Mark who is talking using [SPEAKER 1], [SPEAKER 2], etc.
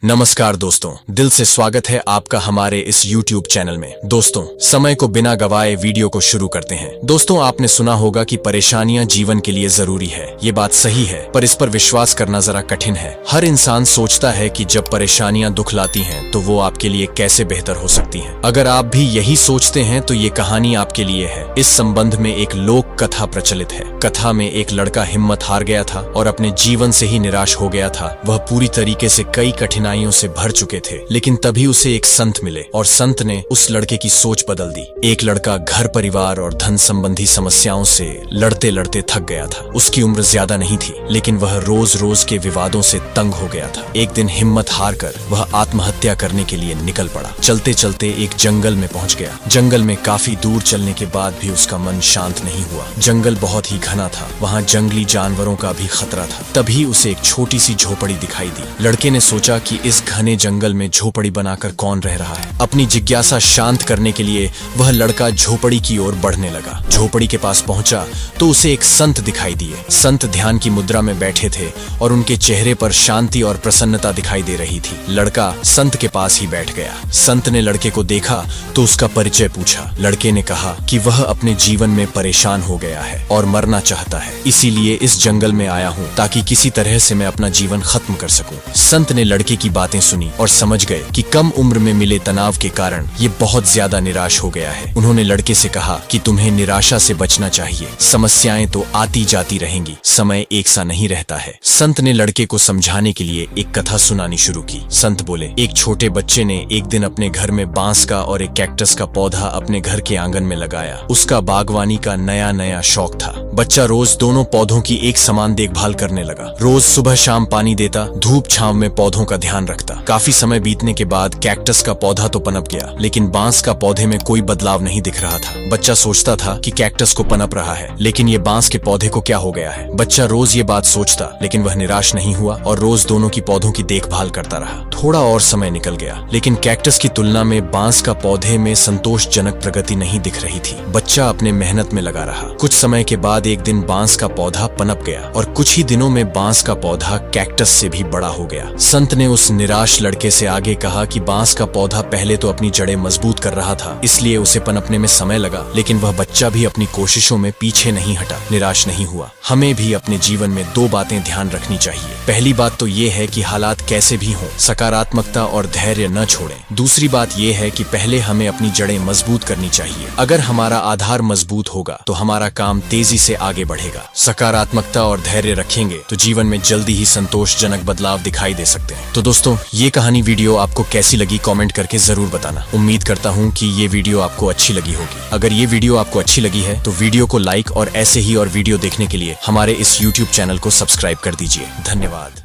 [SPEAKER 1] नमस्कार दोस्तों, दिल से स्वागत है आपका हमारे इस YouTube चैनल में। दोस्तों, समय को बिना गवाए वीडियो को शुरू करते हैं। दोस्तों, आपने सुना होगा कि परेशानियां जीवन के लिए जरूरी है। ये बात सही है, पर इस पर विश्वास करना जरा कठिन है। हर इंसान सोचता है कि जब परेशानियां दुख लाती हैं तो वो आपके लिए कैसे बेहतर हो सकती हैं। अगर आप भी यही सोचते हैं तो ये कहानी आपके लिए है। इस संबंध में एक लोक कथा प्रचलित है। कथा में एक लड़का हिम्मत हार गया था और अपने जीवन से ही निराश हो गया था। वह पूरी तरीके से कई कठिनाइयों से भर चुके थे, लेकिन तभी उसे एक संत मिले और संत ने उस लड़के की सोच बदल दी। एक लड़का घर परिवार और धन संबंधी समस्याओं से लड़ते लड़ते थक गया था। उसकी उम्र ज्यादा नहीं थी, लेकिन वह रोज रोज के विवादों से तंग हो गया था। एक दिन हिम्मत हार कर वह आत्महत्या करने के लिए निकल पड़ा। चलते चलते एक जंगल में पहुंच गया। जंगल में काफी दूर चलने के बाद भी उसका मन शांत नहीं हुआ। जंगल बहुत ही घना था, वहाँ जंगली जानवरों का भी खतरा था। तभी उसे एक छोटी सी झोपड़ी दिखाई दी। लड़के ने सोचा कि इस घने जंगल में झोपड़ी बनाकर कौन रह रहा है। अपनी जिज्ञासा शांत करने के लिए वह लड़का झोपड़ी की ओर बढ़ने लगा। झोपड़ी के पास पहुंचा तो उसे एक संत दिखाई दिए। संत ध्यान की मुद्रा में बैठे थे और उनके चेहरे पर शांति और प्रसन्नता दिखाई दे रही थी। लड़का संत के पास ही बैठ गया। संत ने लड़के को देखा तो उसका परिचय पूछा। लड़के ने कहा कि वह अपने जीवन में परेशान हो गया है और मरना चाहता है, इसीलिए इस जंगल में आया हूँ ताकि किसी तरह से मैं अपना जीवन खत्म कर सकूं। संत ने लड़के की बातें सुनी और समझ गए कि कम उम्र में मिले तनाव के कारण ये बहुत ज्यादा निराश हो गया है। उन्होंने लड़के से कहा कि तुम्हें निराशा से बचना चाहिए। समस्याएं तो आती जाती रहेंगी, समय एक सा नहीं रहता है। संत ने लड़के को समझाने के लिए एक कथा सुनानी शुरू की। संत बोले, एक छोटे बच्चे ने एक दिन अपने घर में बांस का और एक कैक्टस का पौधा अपने घर के आंगन में लगाया। उसका बागवानी का नया नया शौक था। बच्चा रोज दोनों पौधों की एक समान देखभाल करने लगा। रोज सुबह शाम पानी देता, धूप छांव में पौधों का ध्यान रखता। काफी समय बीतने के बाद कैक्टस का पौधा तो पनप गया, लेकिन बांस का पौधे में कोई बदलाव नहीं दिख रहा था। बच्चा सोचता था कि कैक्टस को पनप रहा है, लेकिन ये बांस के पौधे को क्या हो गया है। बच्चा रोज ये बात सोचता, लेकिन वह निराश नहीं हुआ और रोज दोनों की पौधों की देखभाल करता रहा। थोड़ा और समय निकल गया, लेकिन कैक्टस की तुलना में बांस का पौधे में संतोषजनक प्रगति नहीं दिख रही थी। बच्चा अपने मेहनत में लगा रहा। कुछ समय के बाद एक दिन बांस का पौधा पनप गया और कुछ ही दिनों में बांस का पौधा कैक्टस से भी बड़ा हो गया। संत ने उस निराश लड़के से आगे कहा कि बांस का पौधा पहले तो अपनी जड़ें मजबूत कर रहा था, इसलिए उसे पनपने में समय लगा, लेकिन वह बच्चा भी अपनी कोशिशों में पीछे नहीं हटा, निराश नहीं हुआ। हमें भी अपने जीवन में दो बातें ध्यान रखनी चाहिए। पहली बात तो ये है कि हालात कैसे भी हों, सकारात्मकता और धैर्य न छोड़ें। दूसरी बात ये है कि पहले हमें अपनी जड़ें मजबूत करनी चाहिए। अगर हमारा आधार मजबूत होगा तो हमारा काम तेजी से आगे बढ़ेगा। सकारात्मकता और धैर्य रखेंगे तो जीवन में जल्दी ही संतोषजनक बदलाव दिखाई दे सकते हैं। तो दोस्तों, ये कहानी वीडियो आपको कैसी लगी कमेंट करके जरूर बताना। उम्मीद करता हूँ कि ये वीडियो आपको अच्छी लगी होगी। अगर ये वीडियो आपको अच्छी लगी है तो वीडियो को लाइक और ऐसे ही और वीडियो देखने के लिए हमारे इस YouTube चैनल को सब्सक्राइब कर दीजिए। धन्यवाद।